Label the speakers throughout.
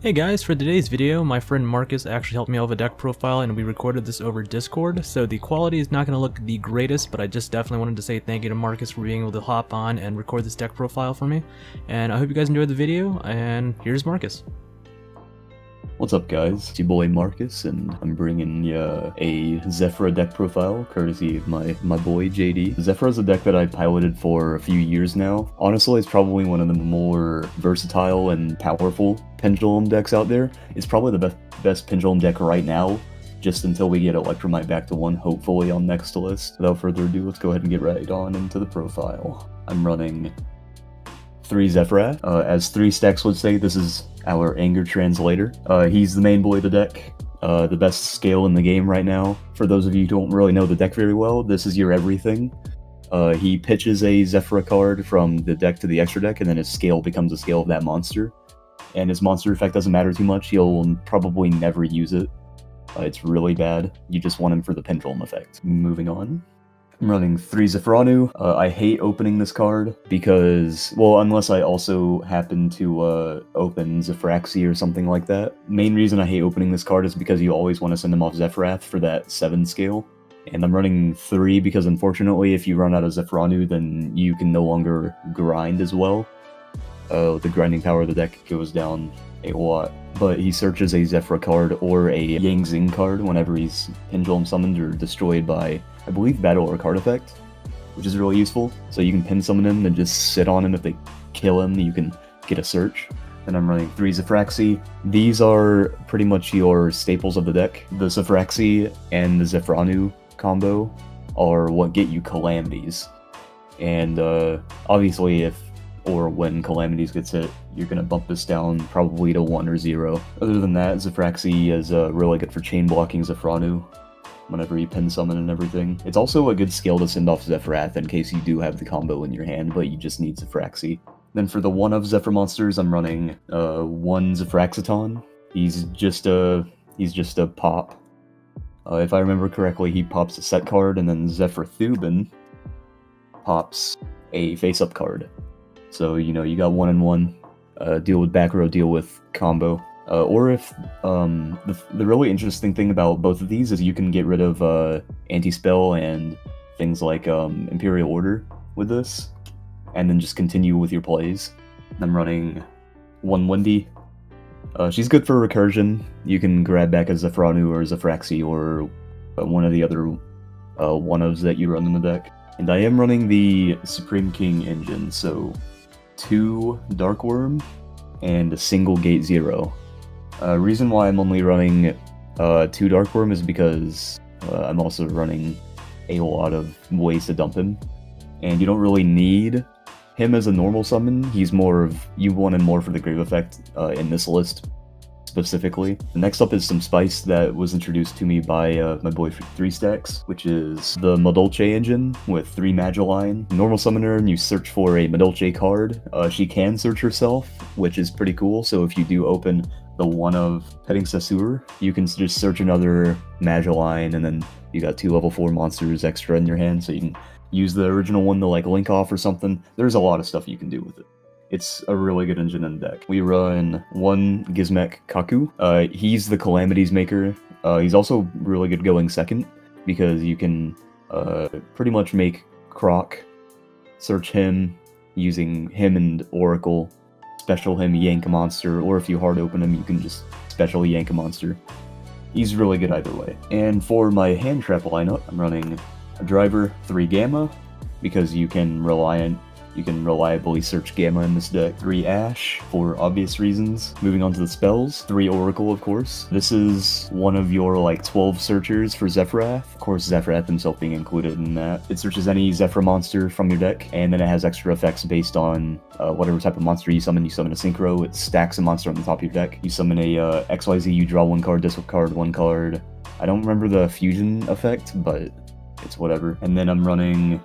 Speaker 1: Hey guys, for today's video, my friend Marcus actually helped me out with a deck profile and we recorded this over Discord, so the quality is not going to look the greatest, but I just definitely wanted to say thank you to Marcus for being able to hop on and record this deck profile for me. And I hope you guys enjoyed the video, and here's Marcus.
Speaker 2: What's up guys, it's your boy Marcus, and I'm bringing you a Zefra deck profile, courtesy of my boy JD. Zefra is a deck that I've piloted for a few years now. Honestly, it's probably one of the more versatile and powerful Pendulum decks out there. It's probably the best Pendulum deck right now, just until we get Electromite back to 1, hopefully on next list. Without further ado, let's go ahead and get right on into the profile. I'm running 3 Zefra. As 3 stacks would say, this is our Anger Translator. He's the main boy of the deck, the best scale in the game right now. For those of you who don't really know the deck very well, this is your everything. He pitches a Zefra card from the deck to the extra deck, and then his scale becomes a scale of that monster. And his monster effect doesn't matter too much, you'll probably never use it. It's really bad. You just want him for the Pendulum effect. Moving on. I'm running 3 Zephronu. I hate opening this card because, well, unless I also happen to open Zefraxi or something like that. Main reason I hate opening this card is because you always want to send him off Zefrath for that 7 scale. And I'm running 3 because unfortunately if you run out of Zephronu, then you can no longer grind as well. The grinding power of the deck goes down a lot. But he searches a Zefra card or a Yang Zing card whenever he's Pendulum summoned or destroyed by, I believe, battle or card effect, which is really useful. So you can pin summon him and just sit on him. If they kill him, you can get a search. And I'm running 3 Zefraxi. These are pretty much your staples of the deck. The Zefraxi and the Zephronu combo are what get you Calamities. And obviously if or when Calamities gets hit, you're going to bump this down probably to 1 or 0. Other than that, Zefraxi is really good for chain blocking Zephronu whenever you pin summon and everything. It's also a good skill to send off Zefrath in case you do have the combo in your hand, but you just need Zefraxi. Then for the 1-of Zefra monsters, I'm running 1 Zefraxiton. He's just a pop. If I remember correctly, he pops a set card, and then Zefrathubin pops a face-up card. So, you know, you got 1 and 1, deal with back row, deal with combo. Or if, the really interesting thing about both of these is you can get rid of anti-spell and things like Imperial Order with this, and then just continue with your plays. I'm running 1 Wendy. She's good for recursion. You can grab back a Zephronu or Zefraxi or one of the other 1-ofs that you run in the deck. And I am running the Supreme King engine, so 2 Dark Worm and a single Gate 0. Reason why I'm only running 2 Dark Worm is because I'm also running a lot of ways to dump him, and you don't really need him as a normal summon. He's more of, you want him more for the Grave effect in this list specifically. Next up is some spice that was introduced to me by my boy 3 Stacks, which is the Madolche Engine with 3 Magellan. Normal summoner, and you search for a Madolche card. She can search herself, which is pretty cool, so if you do open the 1-of Petting Sasur, you can just search another Magellan, and then you got 2 level 4 monsters extra in your hand, so you can use the original one to like link off or something. There's a lot of stuff you can do with it. It's a really good engine in the deck. We run 1 Gizmek Kaku. He's the Calamities maker. He's also really good going second, because you can pretty much make Croc, search him using him and Oracle, special him, yank a monster, or if you hard open him, you can just special yank a monster. He's really good either way. And for my hand trap lineup, I'm running a Driver, 3 Gamma, because you can reliably search Gamma in this deck. 3 Ash, for obvious reasons. Moving on to the spells, 3 Oracle, of course. This is one of your, like, 12 searchers for Zefrath. Of course, Zefrath himself being included in that. It searches any Zefra monster from your deck, and then it has extra effects based on whatever type of monster you summon. You summon a Synchro, it stacks a monster on the top of your deck. You summon a XYZ, you draw 1 card, discard 1 card. I don't remember the fusion effect, but it's whatever. And then I'm running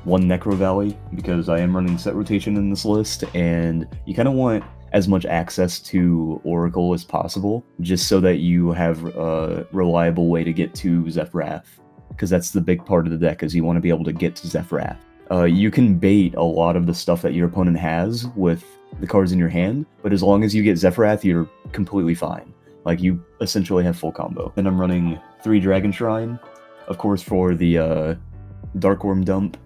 Speaker 2: 1 Necro Valley, because I am running set rotation in this list, and you kind of want as much access to Oracle as possible, just so that you have a reliable way to get to Zefrath, because that's the big part of the deck, is you want to be able to get to Zefrath. You can bait a lot of the stuff that your opponent has with the cards in your hand, but as long as you get Zefrath, you're completely fine. Like, you essentially have full combo. Then I'm running 3 Dragon Shrine, of course, for the Dark Worm dump.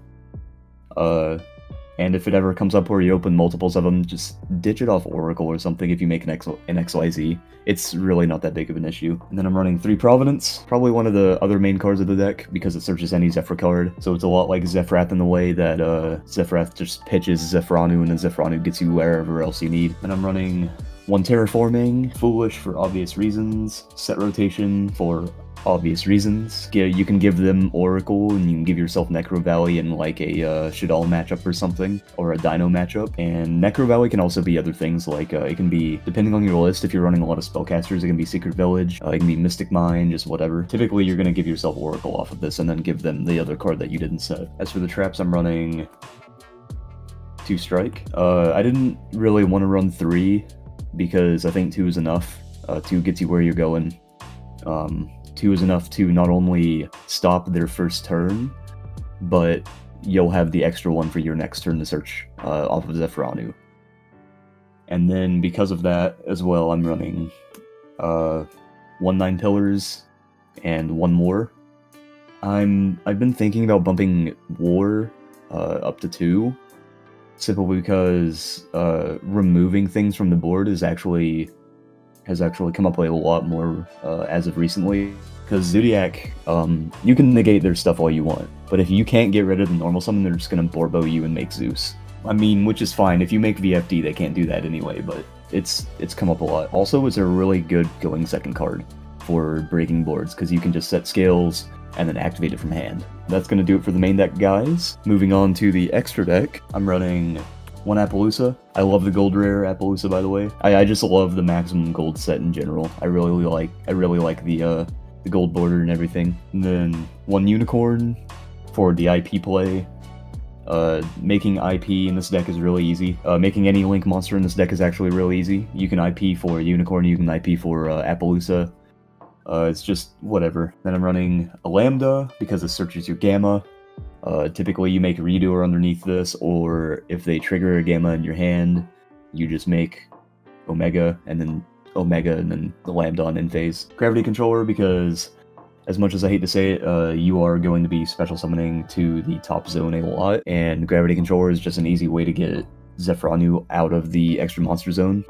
Speaker 2: And if it ever comes up where you open multiples of them, just ditch it off Oracle or something if you make an XYZ. It's really not that big of an issue. And then I'm running 3 Providence, probably one of the other main cards of the deck, because it searches any Zefra card. So it's a lot like Zefrath in the way that Zefrath just pitches Zephronu, and then Zephronu gets you wherever else you need. And I'm running 1 Terraforming, Foolish for obvious reasons, Set Rotation for obvious reasons. Yeah, you can give them Oracle, and you can give yourself Necro Valley in like a Shadal matchup or something, or a Dino matchup. And Necro Valley can also be other things, like it can be, depending on your list, if you're running a lot of spellcasters, it can be Secret Village, it can be Mystic Mine, just whatever. Typically, you're going to give yourself Oracle off of this, and then give them the other card that you didn't set. As for the traps, I'm running 2 Strike. I didn't really want to run 3, because I think 2 is enough. 2 gets you where you're going. 2 is enough to not only stop their first turn, but you'll have the extra one for your next turn to search off of Zephronu. And then because of that as well, I'm running 1 9 Pillars and 1 more. I've been thinking about bumping War up to 2, simply because removing things from the board has actually come up a lot more as of recently. Because Zodiac, you can negate their stuff all you want, but if you can't get rid of the normal summon, they're just gonna Borbo you and make Zeus. I mean, which is fine. If you make VFD, they can't do that anyway, but it's come up a lot. Also, it's a really good going second card for breaking boards, because you can just set scales and then activate it from hand. That's gonna do it for the main deck, guys. Moving on to the extra deck, I'm running 1 Appaloosa. I love the gold rare Appaloosa, by the way. I just love the maximum gold set in general. I really like the gold border and everything. And then 1 Unicorn for the IP play. Making IP in this deck is really easy. Making any Link monster in this deck is actually really easy. You can IP for Unicorn, you can IP for Appaloosa. It's just whatever. Then I'm running a Lambda because it searches your Gamma. Typically you make a Redoer underneath this, or if they trigger a Gamma in your hand, you just make Omega, and then the Lambda on end phase. Gravity Controller, because as much as I hate to say it, you are going to be special summoning to the top zone a lot, and Gravity Controller is just an easy way to get Zephronu out of the extra monster zone.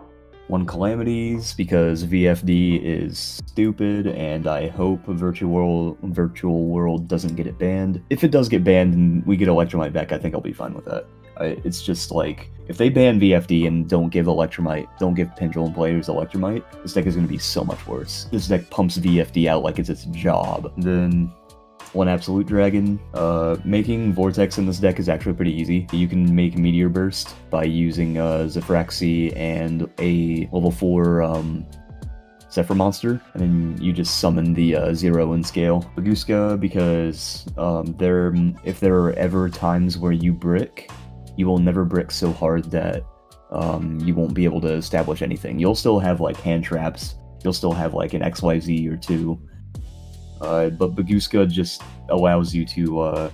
Speaker 2: 1 Calamities, because VFD is stupid, and I hope Virtual World doesn't get it banned. If it does get banned and we get Electromite back, I think I'll be fine with that. It's just like, if they ban VFD and don't give Pendulum players Electromite, this deck is going to be so much worse. This deck pumps VFD out like it's its job. Then 1 Absolute Dragon. Making Vortex in this deck is actually pretty easy. You can make Meteor Burst by using Zefraxi and a level 4 Zephyr monster, and then you just summon the 0 in scale. Baguska, because if there are ever times where you brick, you will never brick so hard that you won't be able to establish anything. You'll still have like hand traps, you'll still have like an XYZ or 2, but Baguska just allows you to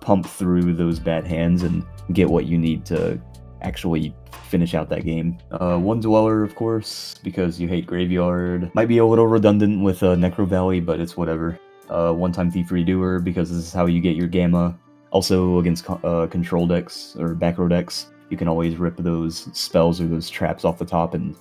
Speaker 2: pump through those bad hands and get what you need to actually finish out that game. 1 Dweller, of course, because you hate Graveyard. Might be a little redundant with Necro Valley, but it's whatever. 1-time Thief Redoer, because this is how you get your Gamma. Also, against control decks, or back row decks, you can always rip those spells or those traps off the top and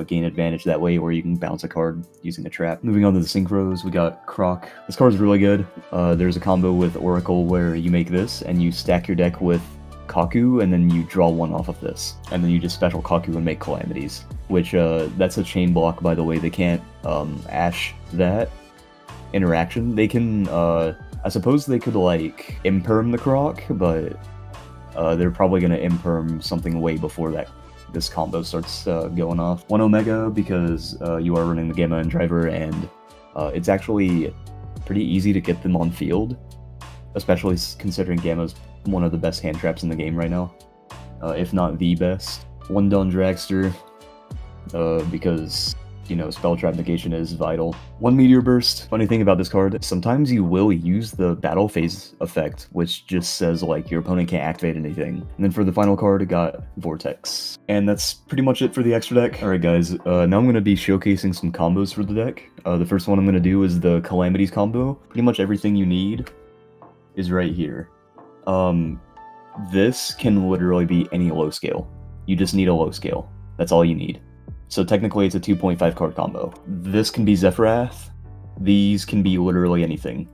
Speaker 2: gain advantage that way, or you can bounce a card using a trap. Moving on to the Synchros, we got Croc. This card is really good. There's a combo with Oracle where you make this, and you stack your deck with Kaku, and then you draw 1 off of this. And then you just special Kaku and make Calamities. Which, that's a chain block, by the way. They can't Ash that interaction. They can, I suppose they could, like, imperm the Croc, but they're probably going to imperm something way before this combo starts going off. 1 Omega, because you are running the Gamma and Driver, and it's actually pretty easy to get them on field, especially considering Gamma's one of the best hand traps in the game right now, if not the best. 1 Dawn Dragster, because you know, spell trap negation is vital. 1 Meteor Burst. Funny thing about this card, sometimes you will use the battle phase effect, which just says like your opponent can't activate anything. And then for the final card, I got Vortex. And that's pretty much it for the extra deck. Alright guys, now I'm going to be showcasing some combos for the deck. The first one I'm going to do is the Calamities combo. Pretty much everything you need is right here. This can literally be any low scale. You just need a low scale. That's all you need. So technically it's a 2.5 card combo. This can be Zephyr. These can be literally anything.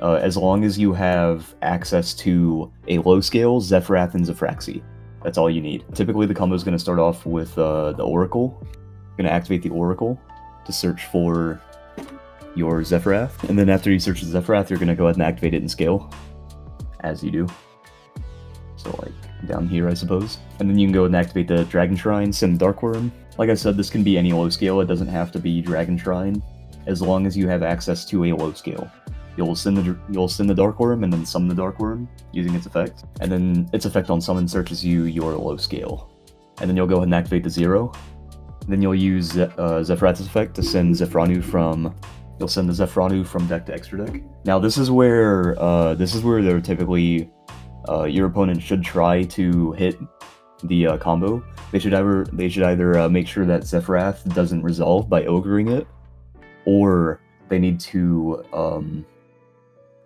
Speaker 2: As long as you have access to a low scale, Zephyr and Zefraxi. That's all you need. Typically the combo is going to start off with the Oracle. You're going to activate the Oracle to search for your Zephyr. And then after you search the Zephyr, you're going to go ahead and activate it in scale. As you do. So like down here I suppose. And then you can go and activate the Dragon Shrine, send Dark Worm. Like I said, this can be any low scale, it doesn't have to be Dragon Shrine, as long as you have access to a low scale. You'll send the Dark Worm and then summon the Dark Worm using its effect, and then its effect on summon searches you your low scale. And then you'll go ahead and activate the 0. And then you'll use Zephrat's effect to send Zephronu from. You'll send the Zephronu from deck to extra deck. Now this is where they're typically your opponent should try to hit the combo. They should either make sure that Zefrath doesn't resolve by ogreing it, or they need to imperm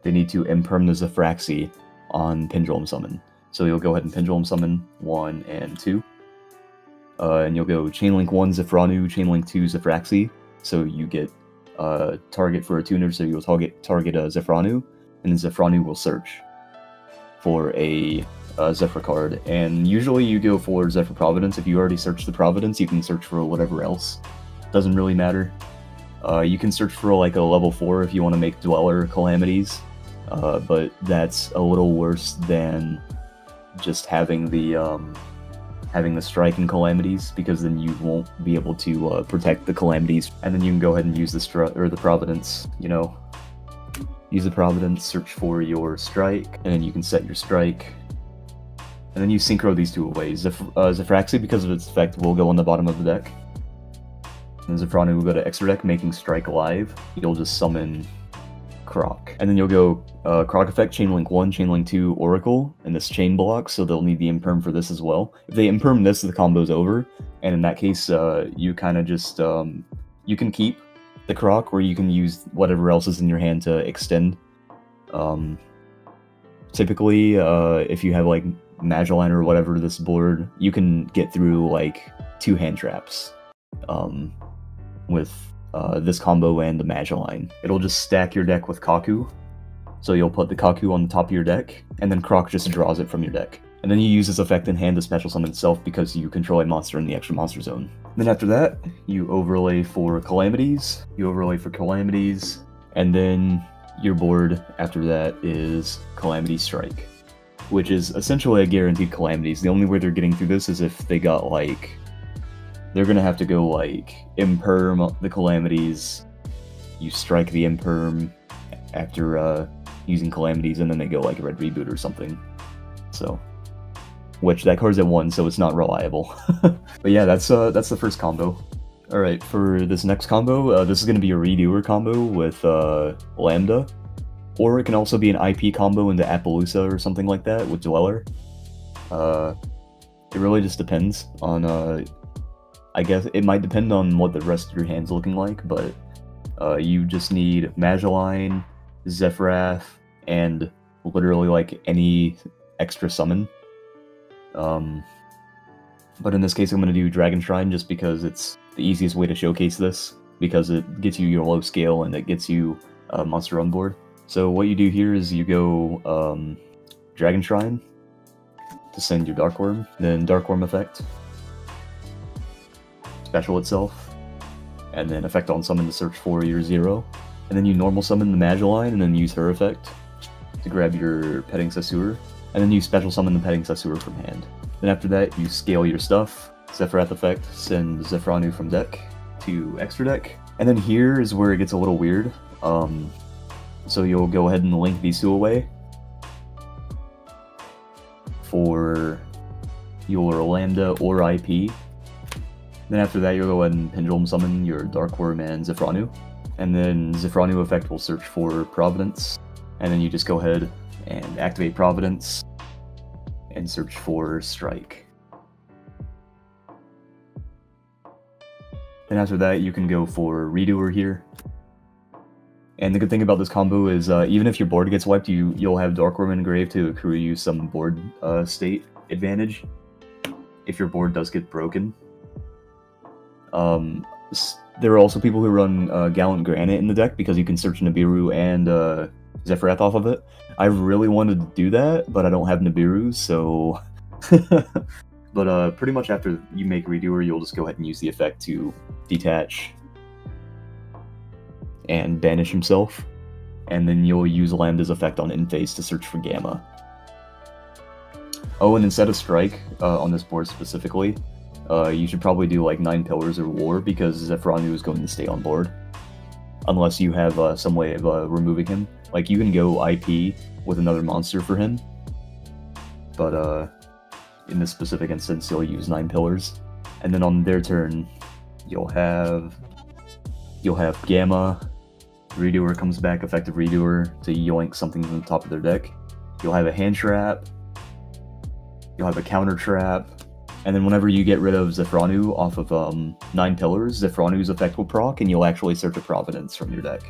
Speaker 2: the Zefraxi on Pendulum Summon. So you'll go ahead and Pendulum Summon 1 and 2, and you'll go Chainlink 1 Zephronu, Chainlink 2 Zefraxi. So you get target for a tuner, so you'll target Zephronu, and then Zephronu will search for a Zefra card, and usually you go for Zephyr Providence. If you already searched the Providence, you can search for whatever else. Doesn't really matter. You can search for like a level 4 if you want to make Dweller Calamities, but that's a little worse than just having the Strike and Calamities, because then you won't be able to protect the Calamities, and then you can go ahead and use the Providence, you know. Use the Providence, search for your Strike, and then you can set your Strike. And then you synchro these two away. Zefraxi, because of its effect, will go on the bottom of the deck. And Zephronu will go to extra deck, making Strike live. You'll just summon Croc. And then you'll go Croc effect, Chainlink 1, Chainlink 2, Oracle, and this chain block, so they'll need the imperm for this as well. If they imperm this, the combo's over. And in that case, you kind of just, you can keep the Croc, or you can use whatever else is in your hand to extend. Typically, if you have like Madolche or whatever this board, you can get through like 2 hand traps with this combo and the Madolche. It'll just stack your deck with Kaku, so you'll put the Kaku on the top of your deck, and then Croc just draws it from your deck. And then you use this effect in hand to special summon itself because you control a monster in the extra monster zone. Then after that, you overlay for Calamities, and then your board after that is Calamity Strike, which is essentially a guaranteed Calamities. The only way they're getting through this is if they got like, they're gonna have to go like imperm the Calamities, you strike the imperm after using Calamities, and then they go like a red reboot or something. So, which that card's at 1, so it's not reliable. But yeah, that's the first combo. Alright, for this next combo, this is going to be a redoer combo with Lambda, or it can also be an IP combo into Appaloosa or something like that with Dweller. It really just depends on, I guess it might depend on what the rest of your hand's looking like, but you just need Madolche, Zephyrath, and literally like any extra summon. But in this case I'm going to do Dragon Shrine just because it's the easiest way to showcase this, because it gets you your low scale and it gets you a monster on board. So what you do here is you go Dragon Shrine to send your Dark Worm, then Dark Worm effect, special itself, and then effect on summon to search for your 0. And then you normal summon the Madolche and then use her effect to grab your Petting Sasur, and then you special summon the Petting Sasur from hand. Then after that, you scale your stuff, Zefrath effect, send Zephronu from deck to extra deck. And then here is where it gets a little weird. So you'll go ahead and link these two away for your Lambda or IP. Then after that, you'll go ahead and Pendulum summon your Dark Worm and Zephronu. And then Zephronu effect will search for Providence. And then you just go ahead and activate Providence and search for Strike. Then after that, you can go for Redoer here. And the good thing about this combo is even if your board gets wiped, you'll have Dark Worm engraved to accrue you some board state advantage if your board does get broken. There are also people who run Gallant Granite in the deck because you can search Nibiru and Zephyrath off of it. I really wanted to do that, but I don't have Nibiru, so... But pretty much after you make Redoer, you'll just go ahead and use the effect to detach and banish himself, and then you'll use Lambda's effect on in-phase to search for Gamma. Oh, and instead of Strike, on this board specifically, you should probably do like 9 Pillars or War, because Zephronu is going to stay on board. Unless you have some way of removing him. Like, you can go IP with another monster for him, but in this specific instance, you'll use 9 Pillars. And then on their turn, you'll have Gamma. Redoer comes back, effective Redoer, to yoink something from the top of their deck. You'll have a hand trap. You'll have a counter trap. And then whenever you get rid of Zephronu off of 9 Pillars, Zephronu's effect will proc, and you'll actually search a Providence from your deck,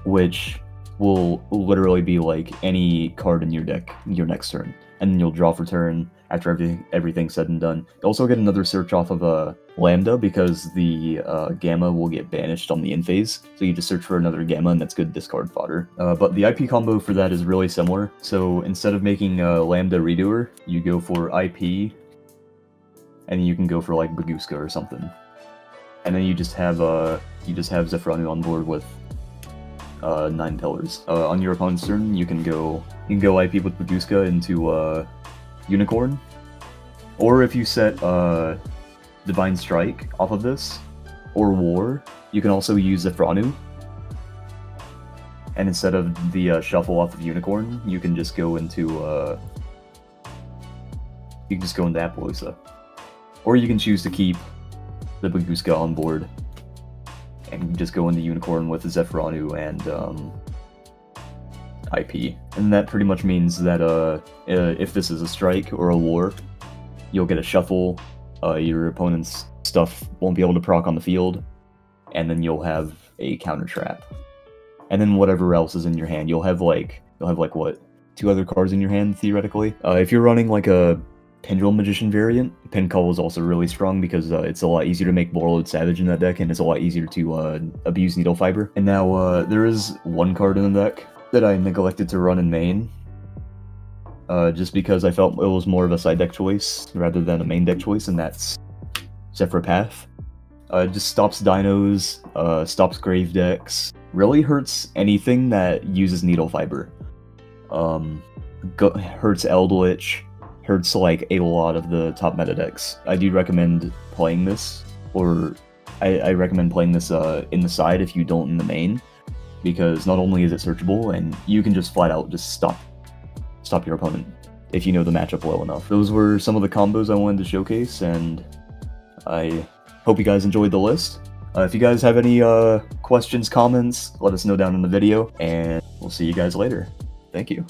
Speaker 2: which will literally be like any card in your deck your next turn. And then you'll draw for turn after everything's said and done. You also get another search off of Lambda, because the Gamma will get banished on the in-phase, so you just search for another Gamma, and that's good discard fodder. But the IP combo for that is really similar, so instead of making Lambda Redoer, you go for IP, and you can go for like Baguska or something. And then you just have Zephronu on board with 9 Pillars. On your opponent's turn, you can go IP with Baguska into Unicorn, or if you set Divine Strike off of this, or War, you can also use Zephronu. And instead of the shuffle off of Unicorn, you can just go into Appaloosa. Or you can choose to keep the Baguska on board and just go into Unicorn with Zephronu and IP. And that pretty much means that if this is a Strike or a War, you'll get a shuffle, your opponent's stuff won't be able to proc on the field, and then you'll have a counter trap. And then whatever else is in your hand, you'll have like what, 2 other cards in your hand theoretically. If you're running like a Pendulum Magician variant, Pen Call is also really strong because it's a lot easier to make Borrowed Savage in that deck, and it's a lot easier to abuse Needle Fiber. And now there is one card in the deck that I neglected to run in main, just because I felt it was more of a side deck choice rather than a main deck choice, and that's Zefra Path. It just stops dinos, stops grave decks, really hurts anything that uses Needle Fiber. Hurts Eldritch, hurts like a lot of the top meta decks. I do recommend playing this, or I recommend playing this in the side if you don't in the main, because not only is it searchable, and you can just flat out just stop your opponent if you know the matchup well enough. Those were some of the combos I wanted to showcase, and I hope you guys enjoyed the list. If you guys have any questions, comments, let us know down in the video, and we'll see you guys later. Thank you.